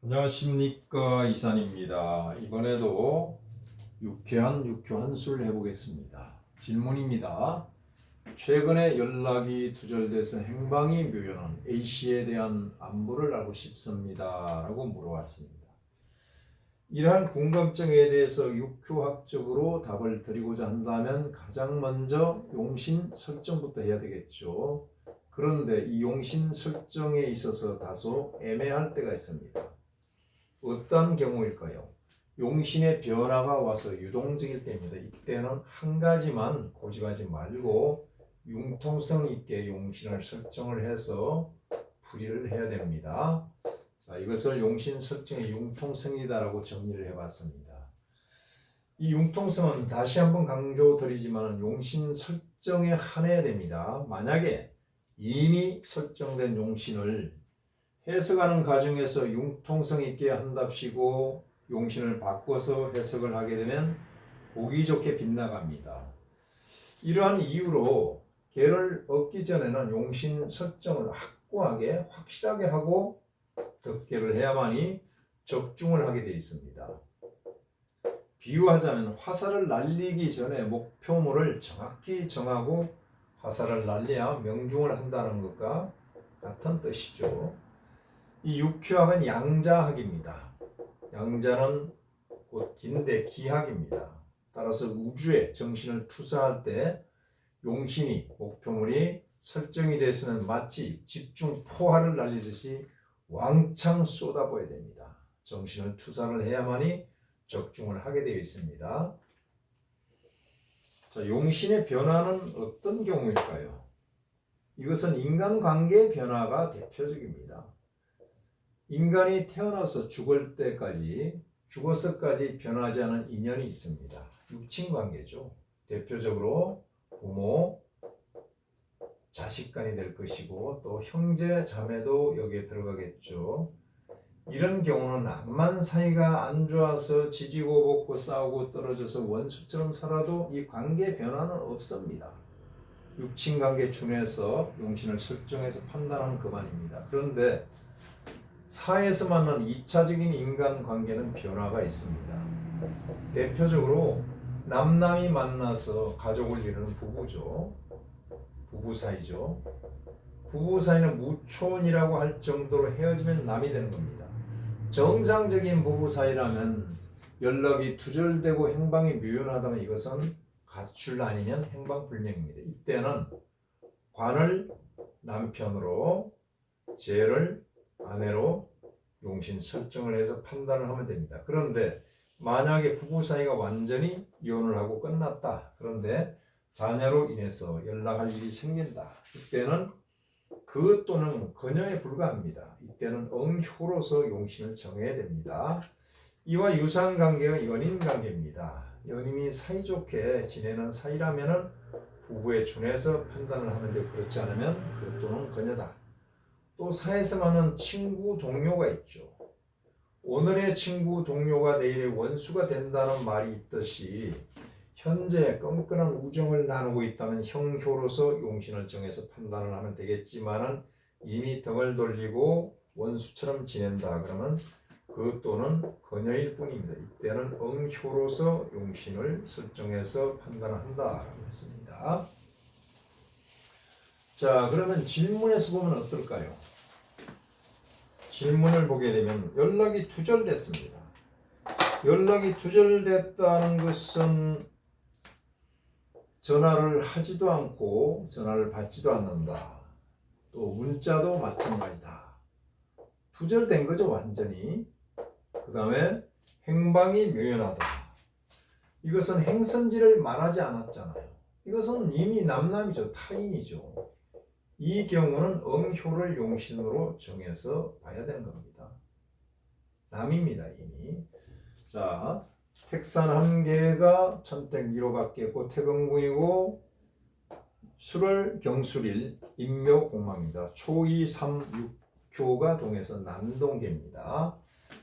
안녕하십니까, 이산입니다. 이번에도 유쾌한 술 해보겠습니다. 질문입니다. 최근에 연락이 두절돼서 행방이 묘연한 A씨에 대한 안부를 알고 싶습니다 라고 물어왔습니다. 이러한 궁금증에 대해서 육효학적으로 답을 드리고자 한다면 가장 먼저 용신 설정부터 해야 되겠죠. 그런데 이 용신 설정에 있어서 다소 애매할 때가 있습니다. 어떤 경우일까요? 용신의 변화가 와서 유동적일 때입니다. 이때는 한 가지만 고집하지 말고 융통성 있게 용신을 설정을 해서 풀이를 해야 됩니다. 자, 이것을 용신 설정의 융통성이다라고 정리를 해봤습니다. 이 융통성은 다시 한번 강조드리지만 용신 설정에 한해야 됩니다. 만약에 이미 설정된 용신을 해석하는 과정에서 융통성 있게 한답시고 용신을 바꿔서 해석을 하게 되면 보기 좋게 빗나갑니다. 이러한 이유로 개를 얻기 전에는 용신 설정을 확고하게 확실하게 하고 덮개를 해야만이 적중을 하게 되어 있습니다. 비유하자면 화살을 날리기 전에 목표물을 정확히 정하고 화살을 날려야 명중을 한다는 것과 같은 뜻이죠. 이 육효학은 양자학입니다. 양자는 곧 긴대 기학입니다. 따라서 우주에 정신을 투사할 때 용신이 목표물이 설정이 돼서는 마치 집중 포화를 날리듯이 왕창 쏟아부어야 됩니다. 정신을 투사를 해야만이 적중을 하게 되어 있습니다. 자, 용신의 변화는 어떤 경우일까요? 이것은 인간관계의 변화가 대표적입니다. 인간이 태어나서 죽을 때까지 죽어서까지 변하지 않은 인연이 있습니다. 육친관계죠. 대표적으로 부모, 자식 간이 될 것이고 또 형제, 자매도 여기에 들어가겠죠. 이런 경우는 암만 사이가 안 좋아서 지지고 볶고 싸우고 떨어져서 원수처럼 살아도 이 관계 변화는 없습니다. 육친관계 준해서 용신을 설정해서 판단하는 그만입니다. 그런데 사회에서 만난 2차적인 인간관계는 변화가 있습니다. 대표적으로 남남이 만나서 가족을 이루는 부부죠. 부부 사이죠. 부부 사이는 무촌이라고 할 정도로 헤어지면 남이 되는 겁니다. 정상적인 부부 사이라면 연락이 두절되고 행방이 묘연하다면 이것은 가출 아니면 행방불명입니다. 이때는 관을 남편으로, 재를 아내로 용신 설정을 해서 판단을 하면 됩니다. 그런데 만약에 부부 사이가 완전히 이혼을 하고 끝났다. 그런데 자녀로 인해서 연락할 일이 생긴다. 이때는 그 또는 그녀에 불과합니다. 이때는 응효로서 용신을 정해야 됩니다. 이와 유사한 관계가 연인 관계입니다. 연인이 사이좋게 지내는 사이라면 부부에 준해서 판단을 하면 되고 그렇지 않으면 그 또는 그녀다. 또 사회에서 많은 친구, 동료가 있죠. 오늘의 친구, 동료가 내일의 원수가 된다는 말이 있듯이 현재 끈끈한 우정을 나누고 있다면 형효로서 용신을 정해서 판단을 하면 되겠지만은 이미 등을 돌리고 원수처럼 지낸다 그러면 그 또는 그녀일 뿐입니다. 이때는 응효로서 용신을 설정해서 판단을 한다라고 했습니다. 자, 그러면 질문에서 보면 어떨까요? 질문을 보게 되면 연락이 두절됐습니다. 연락이 두절됐다는 것은 전화를 하지도 않고 전화를 받지도 않는다. 또 문자도 마찬가지다. 두절된 거죠, 완전히. 그 다음에 행방이 묘연하다. 이것은 행선지를 말하지 않았잖아요. 이것은 이미 남남이죠, 타인이죠. 이 경우는 응효를 용신으로 정해서 봐야 되는 겁니다. 남입니다, 이미. 자, 택산 한 개가 천택 2로 바뀌었고 태극궁이고 술월 경술일 인묘 공망입니다. 초2, 3, 6교가 동해서 난동계입니다.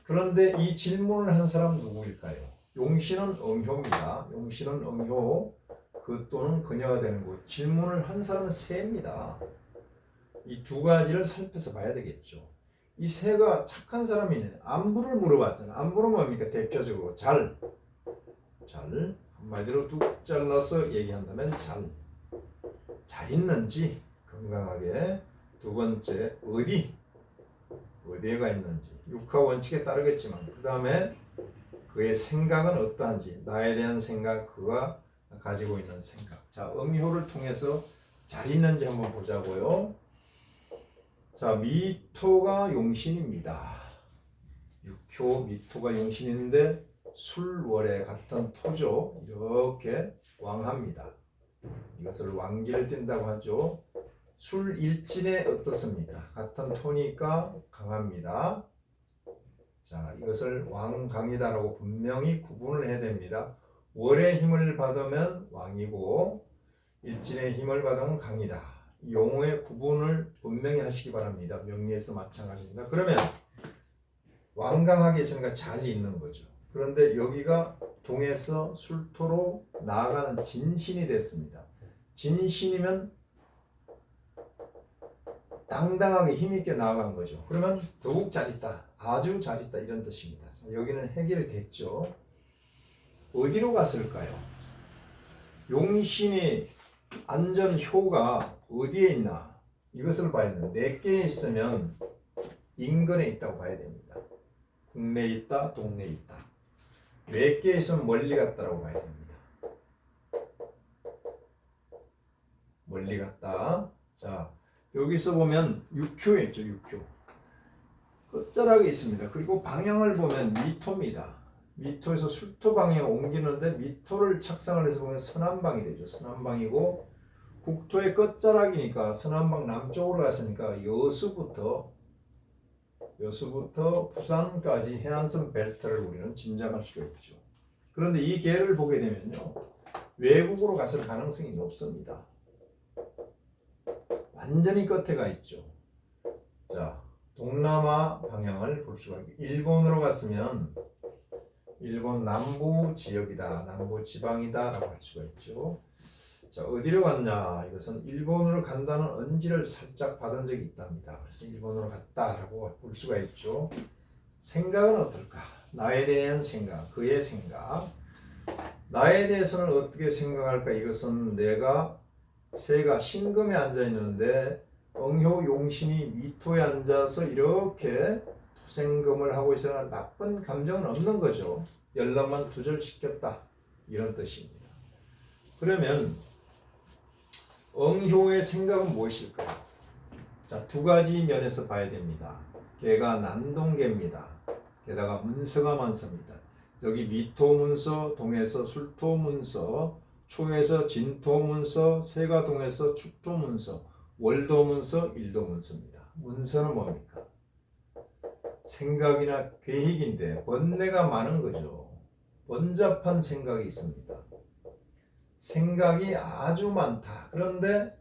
그런데 이 질문을 한 사람 누구일까요? 용신은 응효입니다. 용신은 응효, 그 또는 그녀가 되는 거. 질문을 한 사람은 새입니다. 이 두 가지를 살펴서 봐야 되겠죠. 이 새가 착한 사람이네. 안부를 물어봤잖아. 안부는 뭡니까? 대표적으로 잘 한마디로 뚝 잘라서 얘기한다면 잘 있는지 건강하게. 두 번째 어디에 가 있는지 육하 원칙에 따르겠지만 그 다음에 그의 생각은 어떠한지 나에 대한 생각 그가 가지고 있는 생각. 자, 음효를 통해서 잘 있는지 한번 보자고요. 자, 미토가 용신입니다. 육효 미토가 용신인데 술월에 같은 토죠. 이렇게 왕합니다. 이것을 왕기를 띈다고 하죠. 술일진에 어떻습니까? 같은 토니까 강합니다. 자, 이것을 왕강이다라고 분명히 구분을 해야 됩니다. 월의 힘을 받으면 왕이고 일진의 힘을 받으면 강이다. 이 용어의 구분을 분명히 하시기 바랍니다. 명리에서 마찬가지입니다. 그러면 왕강하게 있으니까 잘 있는 거죠. 그런데 여기가 동에서 술토로 나아가는 진신이 됐습니다. 진신이면 당당하게 힘있게 나아간 거죠. 그러면 더욱 잘 있다. 아주 잘 있다. 이런 뜻입니다. 여기는 해결이 됐죠. 어디로 갔을까요? 용신이 안전효가 어디에 있나? 이것을 봐야 되는데 4개에 있으면 인근에 있다고 봐야 됩니다. 국내에 있다, 동네에 있다. 4개에 있으면 멀리 갔다라고 봐야 됩니다. 멀리 갔다. 자, 여기서 보면 육효에 있죠. 육효. 끝자락에 있습니다. 그리고 방향을 보면 미토입니다. 미토에서 술토 방향에 옮기는데 미토를 착상을 해서 보면 서남방이 되죠. 서남방이고 국토의 끝자락이니까 서남방 남쪽으로 갔으니까 여수부터 부산까지 해안선 벨트를 우리는 짐작할 수가 있죠. 그런데 이 개를 보게 되면요. 외국으로 갔을 가능성이 높습니다. 완전히 끝에 가 있죠. 자, 동남아 방향을 볼 수가 있고 일본으로 갔으면 일본 남부 지역이다, 남부 지방이다 라고 할 수가 있죠. 자, 어디로 갔냐? 이것은 일본으로 간다는 언지를 살짝 받은 적이 있답니다. 그래서 일본으로 갔다라고 볼 수가 있죠. 생각은 어떨까? 나에 대한 생각, 그의 생각. 나에 대해서는 어떻게 생각할까? 이것은 내가 새가 신금에 앉아 있는데 응효 용신이 미토에 앉아서 이렇게 투생금을 하고 있으나 나쁜 감정은 없는 거죠. 연락만 두절시켰다. 이런 뜻입니다. 그러면 응효의 생각은 무엇일까요? 자, 2가지 면에서 봐야 됩니다. 개가 난동개입니다. 게다가 문서가 많습니다. 여기 미토문서, 동에서 술토문서, 초에서 진토문서, 새가 동에서 축토문서, 월도문서, 일도문서입니다. 문서는 뭡니까? 생각이나 계획인데 번뇌가 많은 거죠. 번잡한 생각이 있습니다. 생각이 아주 많다. 그런데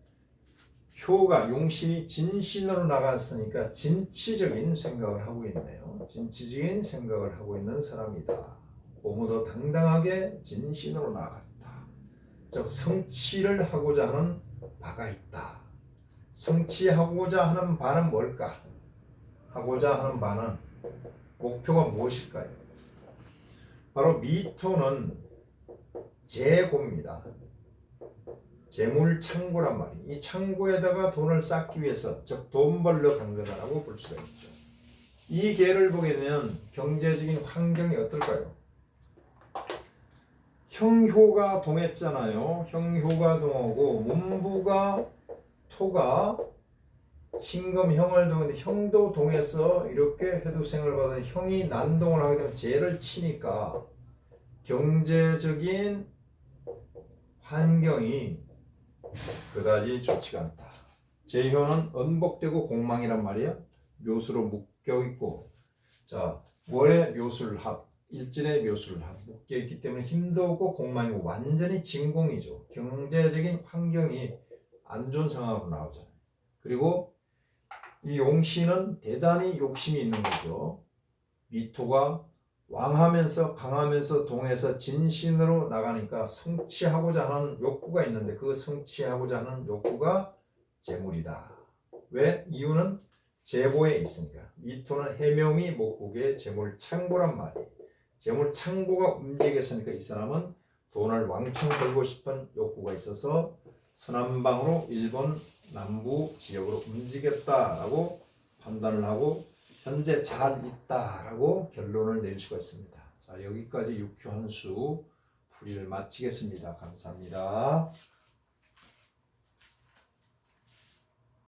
효가 용신이 진신으로 나갔으니까 진취적인 생각을 하고 있네요. 진취적인 생각을 하고 있는 사람이다. 오무도 당당하게 진신으로 나갔다. 즉 성취를 하고자 하는 바가 있다. 성취하고자 하는 바는 뭘까? 하고자 하는 바는 목표가 무엇일까요? 바로 미토는 재고입니다. 재물 창고란 말이에요. 이 창고에다가 돈을 쌓기 위해서 즉 돈 벌러 간 거다라고 볼 수가 있죠. 이 개를 보게 되면 경제적인 환경이 어떨까요? 형효가 동했잖아요. 형효가 동하고 문부가 토가 신금형을 동했는데 형도 동해서 이렇게 해두생을 받은 형이 난동을 하게 되면 재를 치니까 경제적인 환경이 그다지 좋지가 않다. 재효는 언복되고 공망이란 말이야. 묘수로 묶여 있고, 자 월의 묘술합, 일진의 묘술합 묶여 있기 때문에 힘도 없고 공망이고 완전히 진공이죠. 경제적인 환경이 안 좋은 상황으로 나오잖아요. 그리고 이 용신은 대단히 욕심이 있는 거죠. 미토가 왕하면서 강하면서 동해서 진신으로 나가니까 성취하고자 하는 욕구가 있는데 그 성취하고자 하는 욕구가 재물이다. 왜? 이유는 제보에 있으니까. 이토는 해묘미 목국의 재물 창고란 말이에요. 재물 창고가 움직였으니까 이 사람은 돈을 왕창 벌고 싶은 욕구가 있어서 서남방으로 일본 남부 지역으로 움직였다라고 판단을 하고 현재 잘 있다라고 결론을 낼 수가 있습니다. 자, 여기까지 육효 한수 풀이를 마치겠습니다. 감사합니다.